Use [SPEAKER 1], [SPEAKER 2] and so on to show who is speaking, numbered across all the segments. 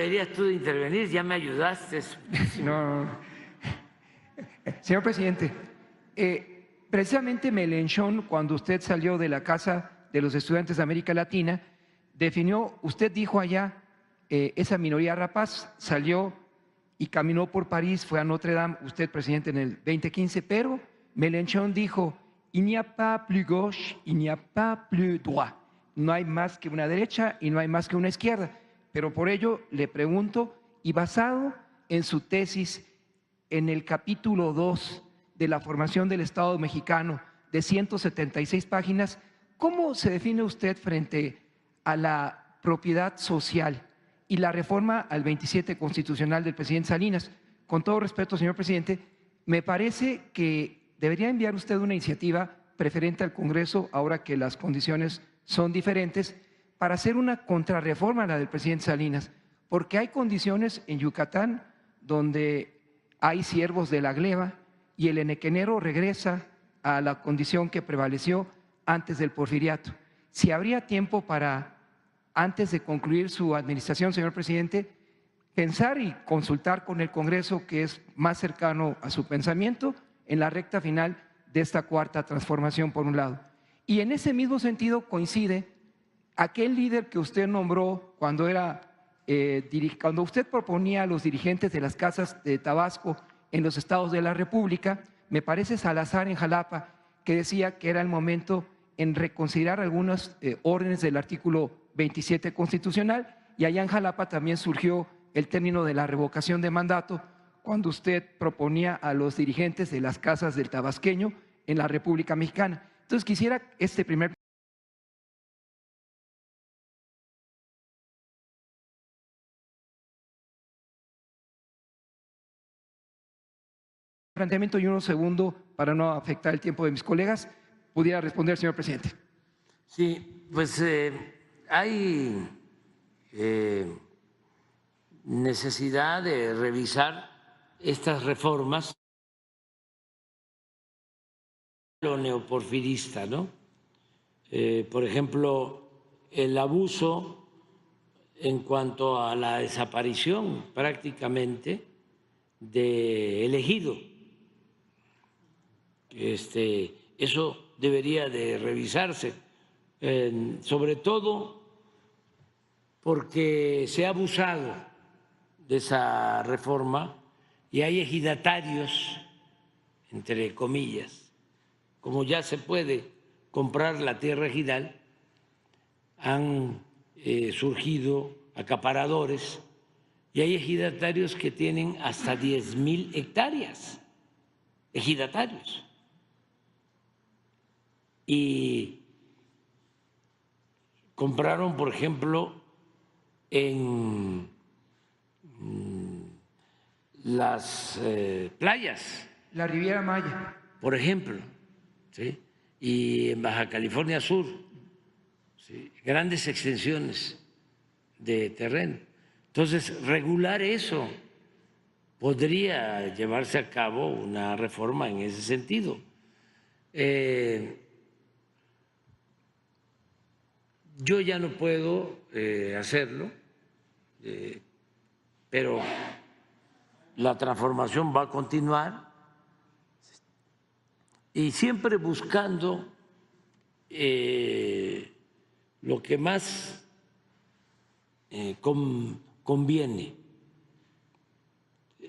[SPEAKER 1] deberías tú de intervenir, ya me ayudaste.
[SPEAKER 2] No. Señor presidente, precisamente Mélenchon, cuando usted salió de la Casa de los Estudiantes de América Latina, definió, usted dijo allá, esa minoría rapaz salió y caminó por París, fue a Notre Dame, usted presidente en el 2015, pero Mélenchon dijo, il n'y a pas plus gauche, il n'y a pas plus droit. No hay más que una derecha y no hay más que una izquierda. Pero por ello le pregunto, y basado en su tesis en el capítulo 2 de la formación del Estado mexicano de 176 páginas, ¿cómo se define usted frente a la propiedad social y la reforma al 27 constitucional del presidente Salinas? Con todo respeto, señor presidente, me parece que debería enviar usted una iniciativa preferente al Congreso, ahora que las condiciones son diferentes, para hacer una contrarreforma a la del presidente Salinas, porque hay condiciones en Yucatán donde hay siervos de la gleba y el enequenero regresa a la condición que prevaleció antes del porfiriato. Si habría tiempo para, antes de concluir su administración, señor presidente, pensar y consultar con el Congreso, que es más cercano a su pensamiento, en la recta final de esta cuarta transformación, por un lado. Y en ese mismo sentido coincide aquel líder que usted nombró cuando cuando usted proponía a los dirigentes de las casas de Tabasco en los estados de la República, me parece Salazar en Jalapa, que decía que era el momento en reconsiderar algunas órdenes del artículo 27 constitucional, y allá en Jalapa también surgió el término de la revocación de mandato, cuando usted proponía a los dirigentes de las casas del tabasqueño en la República Mexicana. Entonces quisiera este primer planteamiento y uno segundo, para no afectar el tiempo de mis colegas, pudiera responder, señor presidente.
[SPEAKER 1] Sí, pues hay necesidad de revisar estas reformas, lo neoporfirista, ¿no? Por ejemplo, el abuso en cuanto a la desaparición prácticamente del ejido. Eso debería de revisarse, sobre todo porque se ha abusado de esa reforma y hay ejidatarios, entre comillas, como ya se puede comprar la tierra ejidal, han surgido acaparadores y hay ejidatarios que tienen hasta 10,000 hectáreas, ejidatarios. Y compraron, por ejemplo, en las playas.
[SPEAKER 2] La Riviera Maya.
[SPEAKER 1] Por ejemplo, ¿sí? Y en Baja California Sur, ¿sí? Grandes extensiones de terreno. Entonces, regular eso, podría llevarse a cabo una reforma en ese sentido. Yo ya no puedo hacerlo, pero la transformación va a continuar y siempre buscando lo que más conviene,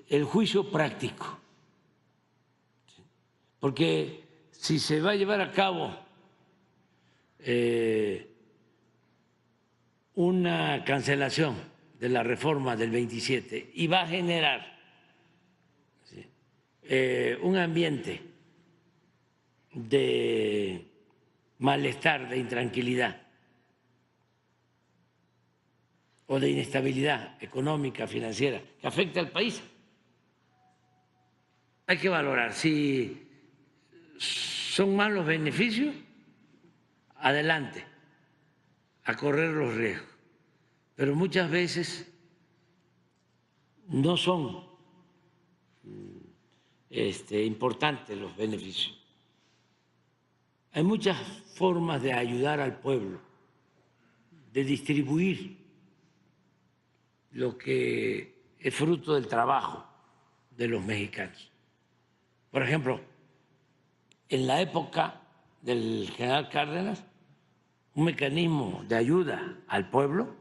[SPEAKER 1] el juicio práctico, porque si se va a llevar a cabo una cancelación de la reforma del 27 y va a generar un ambiente de malestar, de intranquilidad o de inestabilidad económica, financiera, que afecte al país. Hay que valorar si son malos beneficios, adelante, a correr los riesgos, pero muchas veces no son importantes los beneficios. Hay muchas formas de ayudar al pueblo, de distribuir lo que es fruto del trabajo de los mexicanos. Por ejemplo, en la época del general Cárdenas, un mecanismo de ayuda al pueblo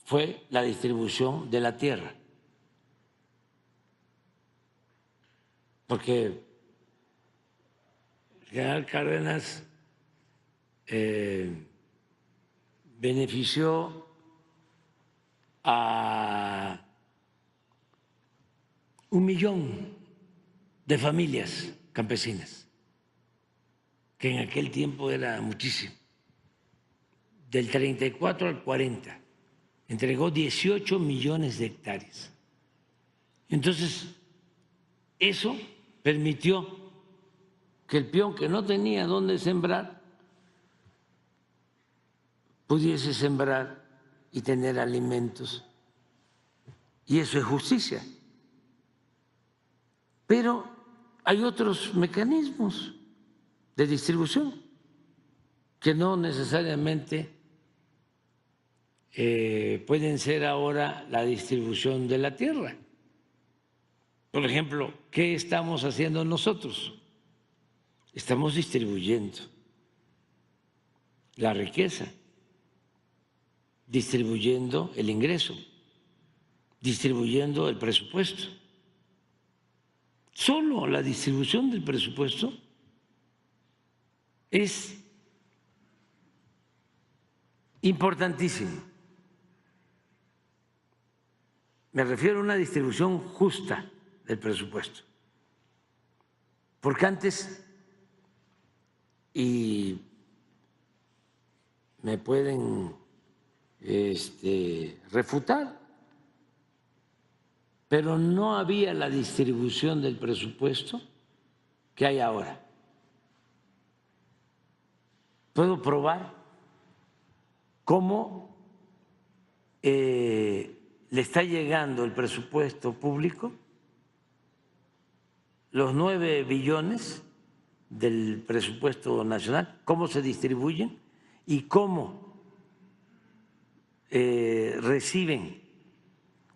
[SPEAKER 1] fue la distribución de la tierra, porque el general Cárdenas benefició a 1 millón de familias campesinas, que en aquel tiempo era muchísimo. Del 34 al 40 entregó 18 millones de hectáreas. Entonces, eso permitió que el peón que no tenía dónde sembrar pudiese sembrar y tener alimentos. Y eso es justicia. Pero hay otros mecanismos de distribución que no necesariamente pueden ser ahora la distribución de la tierra. Por ejemplo, ¿qué estamos haciendo nosotros? Estamos distribuyendo la riqueza, distribuyendo el ingreso, distribuyendo el presupuesto. Solo la distribución del presupuesto es importantísimo. Me refiero a una distribución justa del presupuesto. Porque antes, y me pueden refutar, pero no había la distribución del presupuesto que hay ahora. Puedo probar cómo le está llegando el presupuesto público, los 9 billones del presupuesto nacional, cómo se distribuyen y cómo reciben,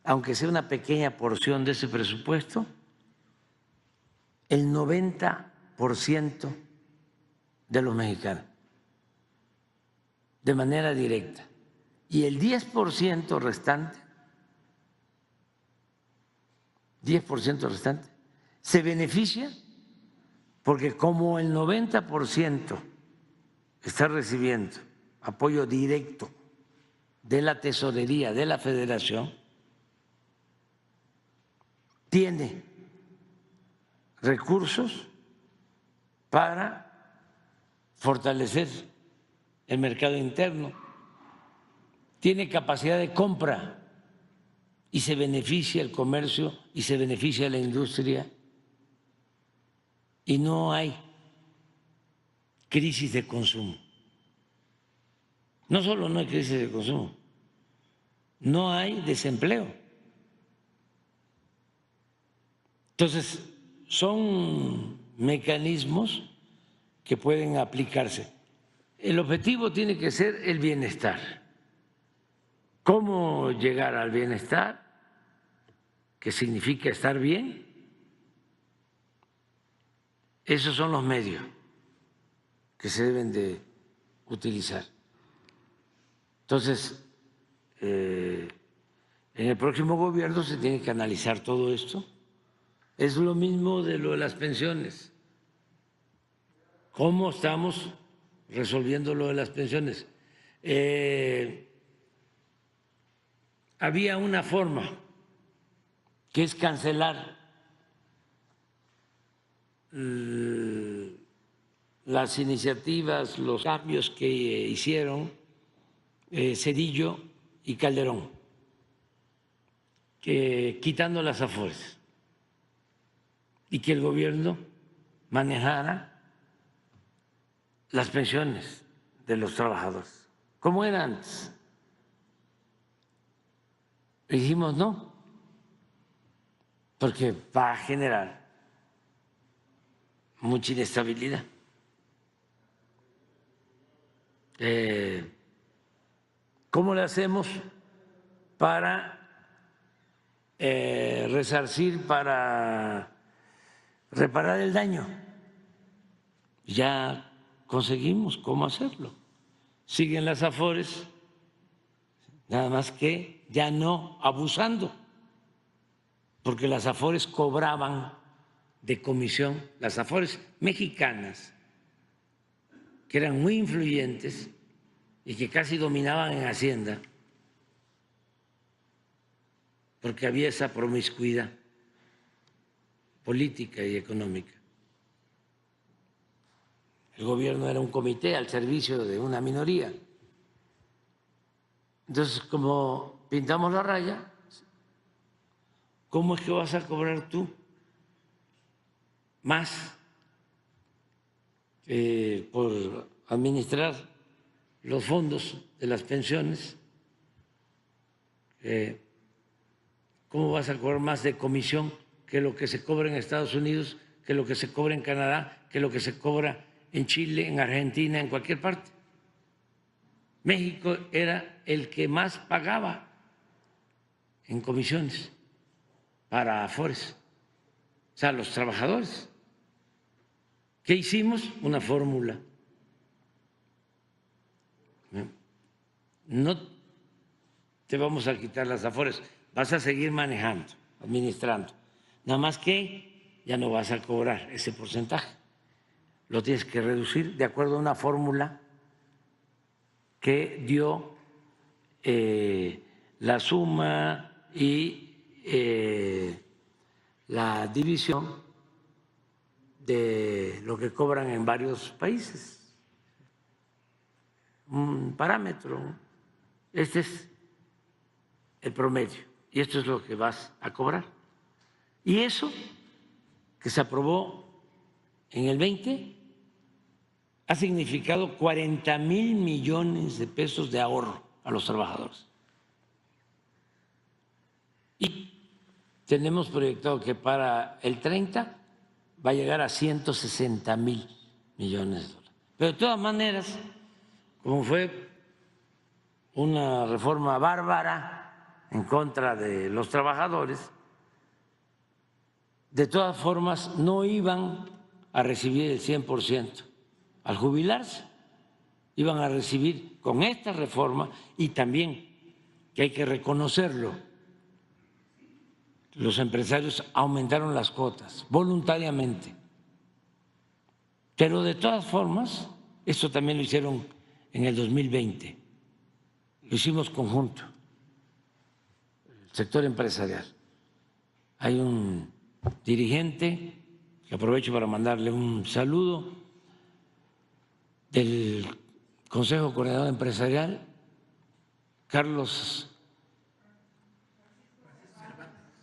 [SPEAKER 1] aunque sea una pequeña porción de ese presupuesto, el 90% de los mexicanos, de manera directa. Y el 10% restante, se beneficia porque como el 90% está recibiendo apoyo directo de la tesorería de la Federación, tiene recursos para fortalecer el mercado interno, tiene capacidad de compra y se beneficia el comercio y se beneficia la industria y no hay crisis de consumo. No solo no hay crisis de consumo, no hay desempleo. Entonces, son mecanismos que pueden aplicarse. El objetivo tiene que ser el bienestar. ¿Cómo llegar al bienestar? ¿Qué significa estar bien? Esos son los medios que se deben de utilizar. Entonces, en el próximo gobierno se tiene que analizar todo esto. Es lo mismo de lo de las pensiones. ¿Cómo estamos resolviendo lo de las pensiones? Había una forma, que es cancelar las iniciativas, los cambios que hicieron Zedillo y Calderón, quitando las afores, y que el gobierno manejara las pensiones de los trabajadores, como era antes. Dijimos no, porque va a generar mucha inestabilidad. ¿Cómo le hacemos? para resarcir, para reparar el daño. Ya conseguimos cómo hacerlo. Siguen las Afores, nada más que ya no abusando, porque las Afores cobraban de comisión, las Afores mexicanas, que eran muy influyentes y que casi dominaban en Hacienda, porque había esa promiscuidad política y económica. El gobierno era un comité al servicio de una minoría. Entonces, como pintamos la raya, ¿cómo es que vas a cobrar tú más por administrar los fondos de las pensiones? ¿Cómo vas a cobrar más de comisión que lo que se cobra en Estados Unidos, que lo que se cobra en Canadá, que lo que se cobra en Chile, en Argentina, en cualquier parte? México era el que más pagaba en comisiones para Afores, o sea, los trabajadores. ¿Qué hicimos? Una fórmula. No te vamos a quitar las Afores, vas a seguir manejando, administrando. Nada más que ya no vas a cobrar ese porcentaje. Lo tienes que reducir de acuerdo a una fórmula que dio la suma y la división de lo que cobran en varios países. Un parámetro. Este es el promedio y esto es lo que vas a cobrar. Y eso que se aprobó en el 20 ha significado 40,000 millones de pesos de ahorro a los trabajadores. Y tenemos proyectado que para el 30 va a llegar a 160,000 millones de dólares. Pero de todas maneras, como fue una reforma bárbara en contra de los trabajadores, de todas formas no iban a recibir el 100% al jubilarse, iban a recibir con esta reforma, y también que hay que reconocerlo, los empresarios aumentaron las cuotas voluntariamente, pero de todas formas, esto también lo hicieron en el 2020, lo hicimos conjunto, el sector empresarial. Hay un dirigente, que aprovecho para mandarle un saludo, del Consejo Coordinador Empresarial, Carlos,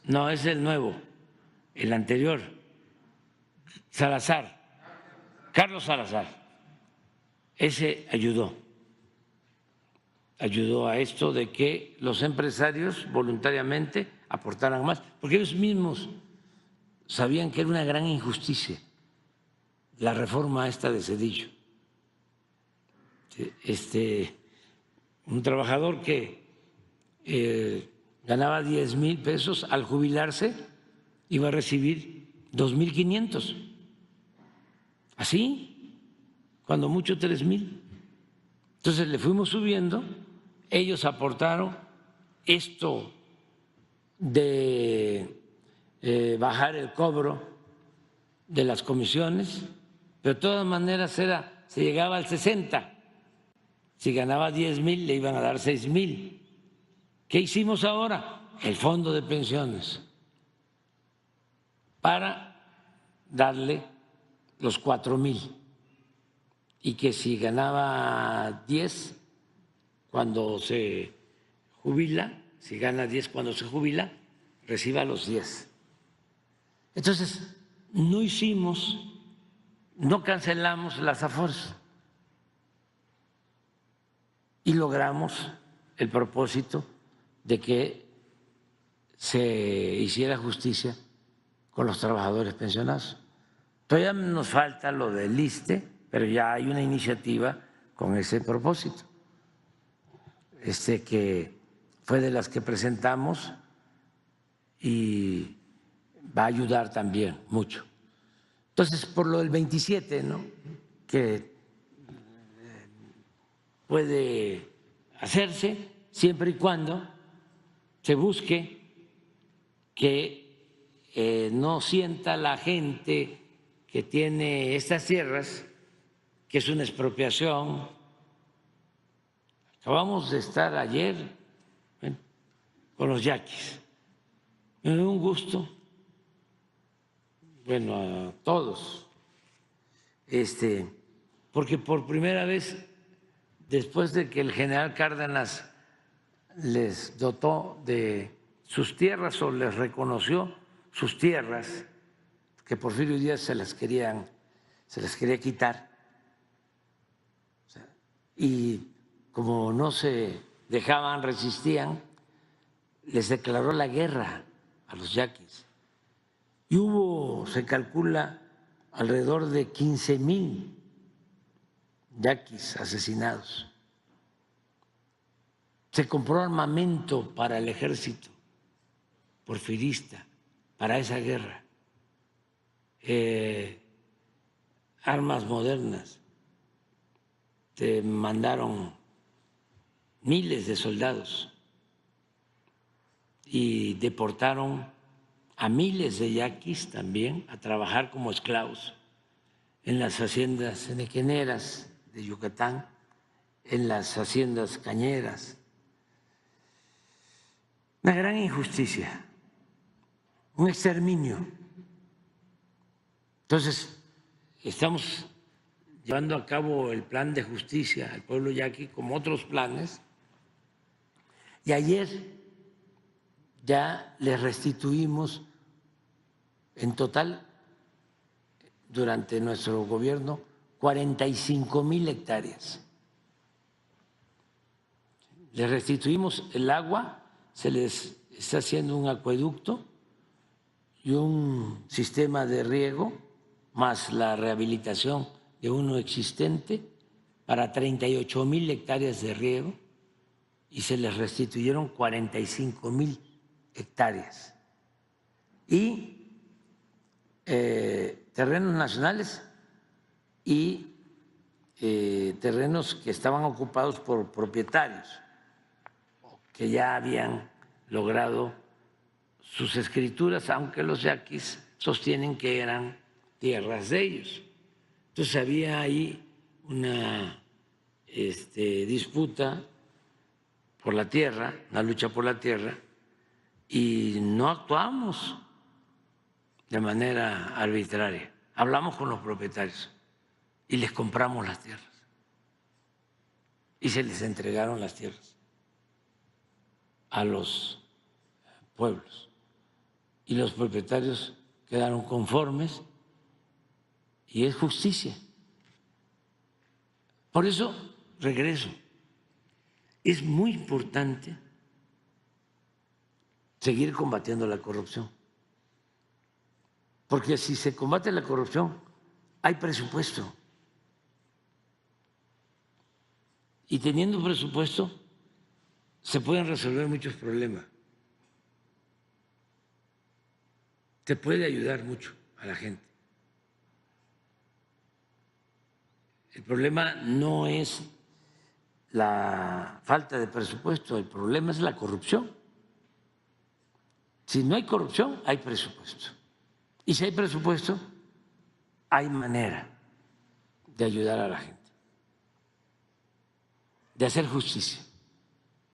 [SPEAKER 1] no, es el nuevo, el anterior, Salazar, Carlos Salazar, ese ayudó a esto de que los empresarios voluntariamente aportaran más, porque ellos mismos sabían que era una gran injusticia la reforma esta de Zedillo. Un trabajador que ganaba 10,000 pesos, al jubilarse iba a recibir 2,500, así, cuando mucho 3,000. Entonces le fuimos subiendo, ellos aportaron esto de bajar el cobro de las comisiones, pero de todas maneras se llegaba al 60. Si ganaba 10,000, le iban a dar 6,000. ¿Qué hicimos ahora? El fondo de pensiones, para darle los 4,000, y que si ganaba 10 cuando se jubila, si gana 10 cuando se jubila, reciba los 10. Entonces, no cancelamos las Afores y logramos el propósito de que se hiciera justicia con los trabajadores pensionados. Todavía nos falta lo del ISSSTE, pero ya hay una iniciativa con ese propósito, que fue de las que presentamos y va a ayudar también mucho. Entonces, por lo del 27, ¿no?, que puede hacerse siempre y cuando se busque que no sienta la gente que tiene estas tierras que es una expropiación. Acabamos de estar ayer con los yaquis. Me dio un gusto, bueno, a todos, porque por primera vez, después de que el general Cárdenas les dotó de sus tierras o les reconoció sus tierras, que Porfirio Díaz se las quería quitar, y como no se dejaban, resistían, les declaró la guerra a los yaquis. Y hubo, se calcula, alrededor de 15,000 yaquis asesinados. Se compró armamento para el ejército porfirista, para esa guerra, armas modernas. Se mandaron miles de soldados y deportaron a miles de yaquis también a trabajar como esclavos en las haciendas henequeneras de Yucatán, en las haciendas cañeras. Una gran injusticia, un exterminio. Entonces, estamos llevando a cabo el plan de justicia al pueblo yaqui, como otros planes, y ayer ya les restituimos en total, durante nuestro gobierno, 45,000 hectáreas. Les restituimos el agua, se les está haciendo un acueducto y un sistema de riego, más la rehabilitación de uno existente para 38,000 hectáreas de riego, y se les restituyeron 45,000 hectáreas. Y terrenos nacionales y terrenos que estaban ocupados por propietarios que ya habían logrado sus escrituras, aunque los yaquis sostienen que eran tierras de ellos. Entonces había ahí una disputa por la tierra, una lucha por la tierra, y no actuamos de manera arbitraria. Hablamos con los propietarios y les compramos las tierras y se les entregaron las tierras a los pueblos, y los propietarios quedaron conformes y es justicia. Por eso, regreso, es muy importante seguir combatiendo la corrupción, porque si se combate la corrupción hay presupuesto, y teniendo presupuesto se pueden resolver muchos problemas, se puede ayudar mucho a la gente. El problema no es la falta de presupuesto, el problema es la corrupción. Si no hay corrupción, hay presupuesto. Y si hay presupuesto, hay manera de ayudar a la gente, de hacer justicia.